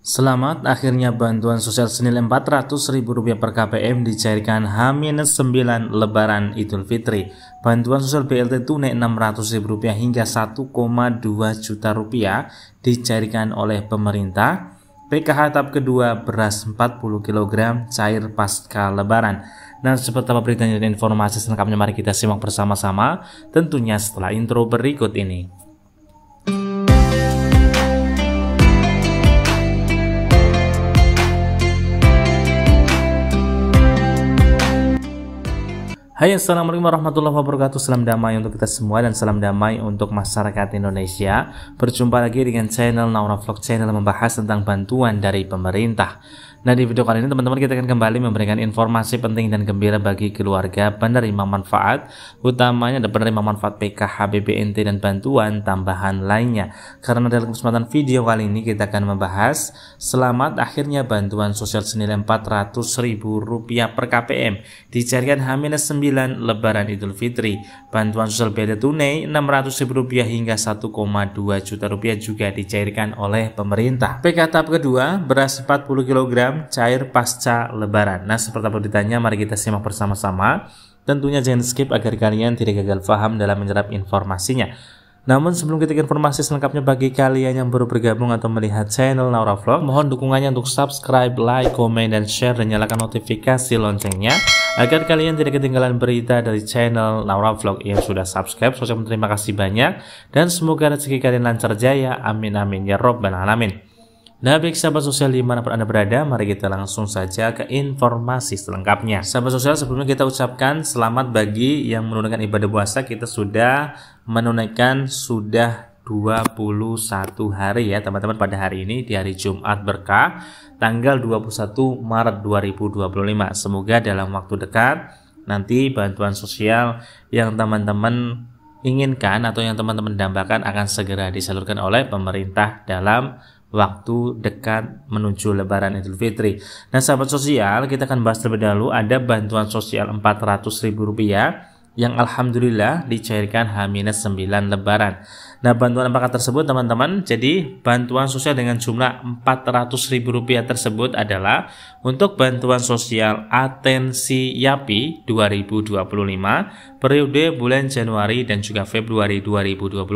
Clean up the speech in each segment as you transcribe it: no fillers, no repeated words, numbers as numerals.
Selamat, akhirnya bantuan sosial senilai Rp400.000 per KPM dicairkan H-9 Lebaran Idul Fitri. Bantuan sosial BLT tunai Rp600.000 hingga Rp1,2 juta dicairkan oleh pemerintah. PKH tahap kedua beras 40 kg cair pasca Lebaran. Nah, seperti apa beritanya dan informasi selengkapnya, mari kita simak bersama-sama, tentunya setelah intro berikut ini. Hai, assalamualaikum warahmatullahi wabarakatuh. Salam damai untuk kita semua dan salam damai untuk masyarakat Indonesia. Berjumpa lagi dengan channel Naura Vlog, channel membahas tentang bantuan dari pemerintah. Nah, di video kali ini teman-teman kita akan kembali memberikan informasi penting dan gembira bagi keluarga penerima manfaat, utamanya ada penerima manfaat PKH, BPNT dan bantuan tambahan lainnya. Karena dalam kesempatan video kali ini kita akan membahas selamat akhirnya bantuan sosial senilai Rp400.000 per KPM dicairkan H-9 Lebaran Idul Fitri. Bantuan sosial BLT tunai Rp600.000 hingga Rp1,2 juta juga dicairkan oleh pemerintah. PKH tahap kedua beras 40 kg cair pasca Lebaran. Nah, seperti apa ditanya, mari kita simak bersama-sama. Tentunya jangan skip agar kalian tidak gagal paham dalam menyerap informasinya. Namun sebelum kita ke informasi selengkapnya, bagi kalian yang baru bergabung atau melihat channel Naura Vlog, mohon dukungannya untuk subscribe, like, komen, dan share, dan nyalakan notifikasi loncengnya agar kalian tidak ketinggalan berita dari channel Naura Vlog. Yang sudah subscribe, saya terima kasih banyak, dan semoga rezeki kalian lancar jaya, amin amin ya robbal alamin. Nah, baik sahabat sosial dimanapun Anda berada, mari kita langsung saja ke informasi selengkapnya. Sahabat sosial, sebelumnya kita ucapkan selamat bagi yang menunaikan ibadah puasa. Kita sudah menunaikan 21 hari ya teman-teman pada hari ini, di hari Jumat berkah tanggal 21 Maret 2025. Semoga dalam waktu dekat nanti bantuan sosial yang teman-teman inginkan atau yang teman-teman dambakan akan segera disalurkan oleh pemerintah dalam waktu dekat menuju Lebaran Idul Fitri. Nah, sahabat sosial, kita akan bahas terlebih dahulu ada bantuan sosial Rp400.000 yang alhamdulillah dicairkan H-9 Lebaran. Nah, bantuan apakah tersebut teman-teman? Jadi bantuan sosial dengan jumlah Rp400.000 tersebut adalah untuk bantuan sosial Atensi Yapi 2025 periode bulan Januari dan juga Februari 2025.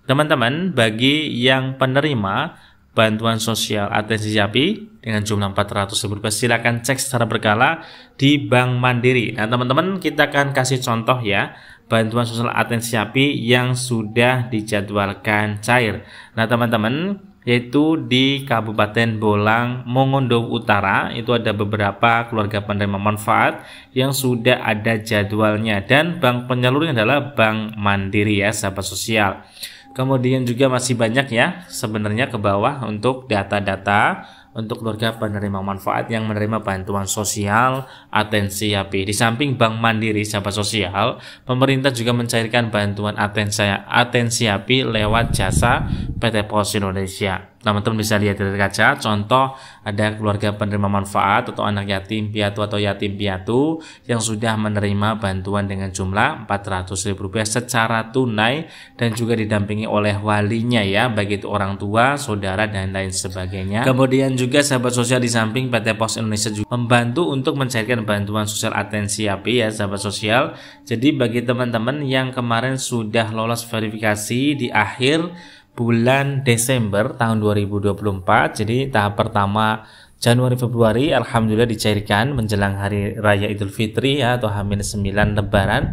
Teman-teman, bagi yang penerima bantuan sosial Atensi Yapi dengan jumlah Rp400.000, silakan cek secara berkala di Bank Mandiri. Nah, teman-teman, kita akan kasih contoh ya, bantuan sosial Atensi Yapi yang sudah dijadwalkan cair. Nah, teman-teman, yaitu di Kabupaten Bolang, Mongondo Utara, itu ada beberapa keluarga penerima manfaat yang sudah ada jadwalnya, dan bank penyalurnya adalah Bank Mandiri ya, sahabat sosial. Kemudian juga masih banyak ya sebenarnya ke bawah untuk data-data untuk keluarga penerima manfaat yang menerima bantuan sosial Atensi Yapi. Di samping Bank Mandiri, sahabat sosial, pemerintah juga mencairkan bantuan Atensi Yapi lewat jasa PT Pos Indonesia. Teman-teman bisa lihat dari kaca, contoh ada keluarga penerima manfaat atau anak yatim piatu atau yatim piatu yang sudah menerima bantuan dengan jumlah Rp400.000 secara tunai dan juga didampingi oleh walinya ya, baik itu orang tua, saudara, dan lain sebagainya. Kemudian juga sahabat sosial, di samping PT Pos Indonesia juga membantu untuk mencairkan bantuan sosial Atensi Yapi ya, sahabat sosial. Jadi bagi teman-teman yang kemarin sudah lolos verifikasi di akhir bulan Desember tahun 2024, jadi tahap pertama Januari Februari alhamdulillah dicairkan menjelang hari raya Idul Fitri ya, atau H-9 Lebaran.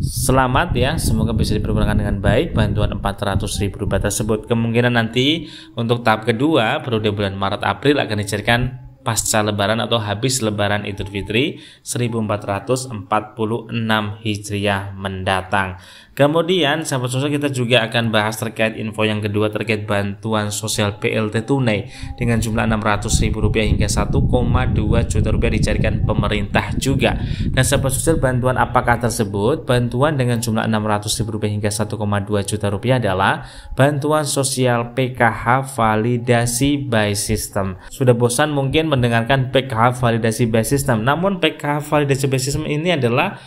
Selamat ya, semoga bisa dipergunakan dengan baik bantuan Rp400.000 tersebut. Kemungkinan nanti untuk tahap kedua periode bulan Maret April akan dicairkan pasca Lebaran atau habis Lebaran Idul Fitri 1446 Hijriah mendatang. Kemudian sahabat sosial, kita juga akan bahas terkait info yang kedua terkait bantuan sosial BLT tunai dengan jumlah Rp600.000 hingga Rp1,2 juta dicairkan pemerintah juga. Nah, sahabat sosial, bantuan apakah tersebut? Bantuan dengan jumlah Rp600.000 hingga Rp1,2 juta adalah bantuan sosial PKH validasi by system. Sudah bosan mungkin mendengarkan PKH validasi by system, namun PKH validasi by system ini adalah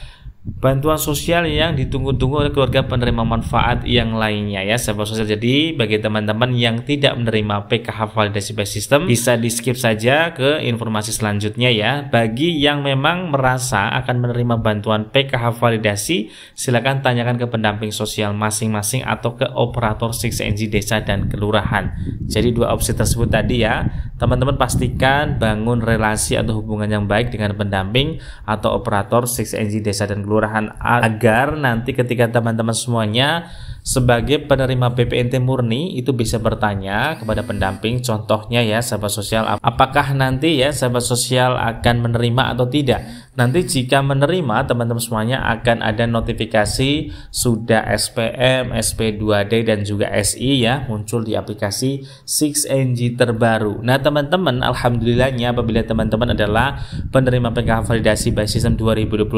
bantuan sosial yang ditunggu-tunggu oleh keluarga penerima manfaat yang lainnya ya sahabat sosial. Jadi bagi teman-teman yang tidak menerima PKH validasi by system, bisa di skip saja ke informasi selanjutnya ya. Bagi yang memang merasa akan menerima bantuan PKH validasi, silakan tanyakan ke pendamping sosial masing-masing atau ke operator 6NG desa dan kelurahan. Jadi dua opsi tersebut tadi ya, teman-teman pastikan bangun relasi atau hubungan yang baik dengan pendamping atau operator 6NG desa dan kelurahan, agar nanti ketika teman-teman semuanya sebagai penerima BPNT murni itu bisa bertanya kepada pendamping. Contohnya ya sahabat sosial, apakah nanti ya sahabat sosial akan menerima atau tidak. Nanti jika menerima, teman-teman semuanya akan ada notifikasi sudah SPM, SP2D dan juga SI ya muncul di aplikasi 6NG terbaru. Nah teman-teman, alhamdulillahnya apabila teman-teman adalah penerima PKH validasi by system 2025,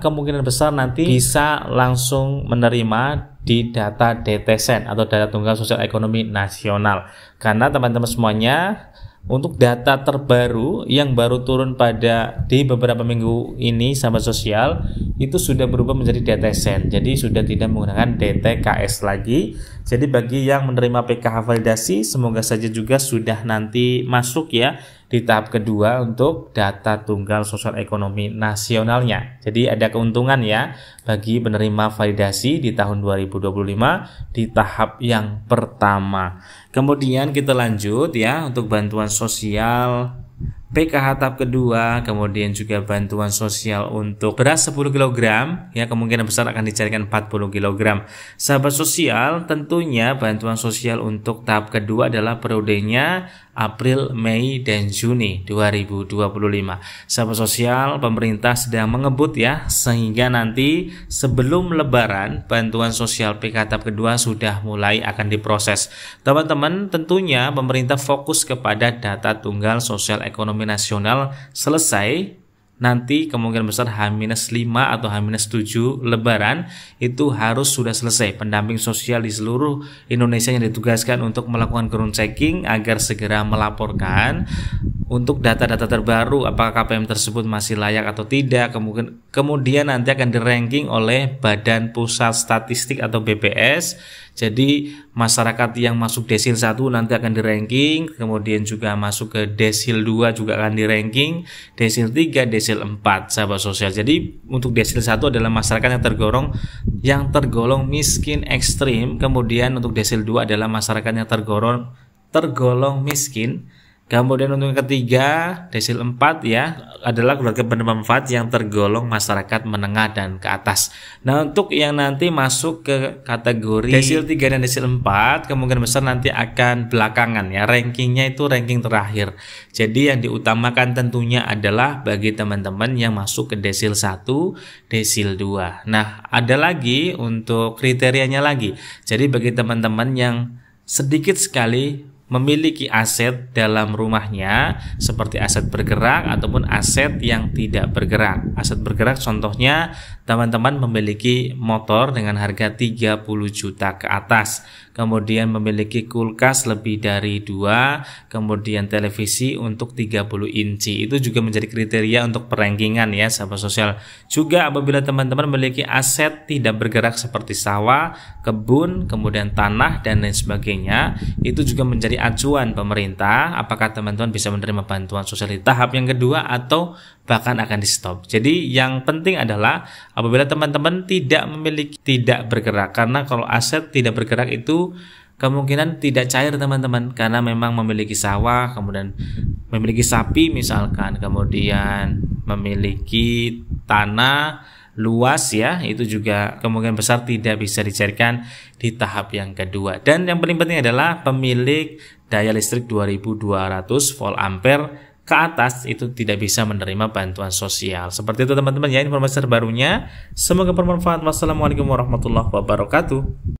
kemungkinan besar nanti bisa langsung menerima di data DTSEN atau data tunggal sosial ekonomi nasional. Karena teman-teman semuanya untuk data terbaru yang baru turun di beberapa minggu ini sahabat sosial itu sudah berubah menjadi DTSEN. Jadi sudah tidak menggunakan DTKS lagi. Jadi bagi yang menerima PKH validasi, semoga saja juga sudah nanti masuk ya di tahap kedua untuk data tunggal sosial ekonomi nasionalnya. Jadi ada keuntungan ya bagi penerima validasi di tahun 2025 di tahap yang pertama. Kemudian kita lanjut ya untuk bantuan sosial PKH tahap kedua, kemudian juga bantuan sosial untuk beras 10 kg ya, kemungkinan besar akan dicarikan 40 kg. Sahabat sosial, tentunya bantuan sosial untuk tahap kedua adalah periodenya April, Mei, dan Juni 2025. Sahabat sosial, pemerintah sedang mengebut ya, sehingga nanti sebelum lebaran bantuan sosial PKH tahap kedua sudah mulai akan diproses. Teman-teman, tentunya pemerintah fokus kepada data tunggal sosial ekonomi nasional selesai nanti kemungkinan besar H-5 atau H-7 lebaran itu harus sudah selesai. Pendamping sosial di seluruh Indonesia yang ditugaskan untuk melakukan ground checking agar segera melaporkan untuk data-data terbaru apakah KPM tersebut masih layak atau tidak. Kemudian nanti akan di-ranking oleh Badan Pusat Statistik atau BPS. Jadi masyarakat yang masuk desil 1 nanti akan di-ranking, kemudian juga masuk ke desil 2 juga akan di-ranking, desil 3, desil 4 sahabat sosial. Jadi untuk desil 1 adalah masyarakat yang tergolong miskin ekstrim, kemudian untuk desil 2 adalah masyarakat yang tergolong miskin. Kemudian untuk yang ketiga, desil 4 ya, adalah keluarga penerima manfaat yang tergolong masyarakat menengah dan ke atas. Nah, untuk yang nanti masuk ke kategori desil 3 dan desil 4, kemungkinan besar nanti akan belakangan ya, rankingnya itu ranking terakhir. Jadi yang diutamakan tentunya adalah bagi teman-teman yang masuk ke desil 1, desil 2. Nah, ada lagi untuk kriterianya lagi. Jadi bagi teman-teman yang sedikit sekali memiliki aset dalam rumahnya seperti aset bergerak ataupun aset yang tidak bergerak. Aset bergerak contohnya teman-teman memiliki motor dengan harga 30 juta ke atas, kemudian memiliki kulkas lebih dari 2, kemudian televisi untuk 30 inci. Itu juga menjadi kriteria untuk perankingan ya sahabat sosial. Juga apabila teman-teman memiliki aset tidak bergerak seperti sawah, kebun, kemudian tanah dan lain sebagainya, itu juga menjadi acuan pemerintah apakah teman-teman bisa menerima bantuan sosial di tahap yang kedua atau bahkan akan di stop. Jadi yang penting adalah apabila teman-teman tidak bergerak, karena kalau aset tidak bergerak itu kemungkinan tidak cair teman-teman, karena memang memiliki sawah, kemudian memiliki sapi misalkan, kemudian memiliki tanah luas ya, itu juga kemungkinan besar tidak bisa dicairkan di tahap yang kedua. Dan yang paling penting adalah pemilik daya listrik 2200 volt ampere ke atas itu tidak bisa menerima bantuan sosial. Seperti itu teman-teman ya informasi terbarunya. Semoga bermanfaat. Wassalamualaikum warahmatullahi wabarakatuh.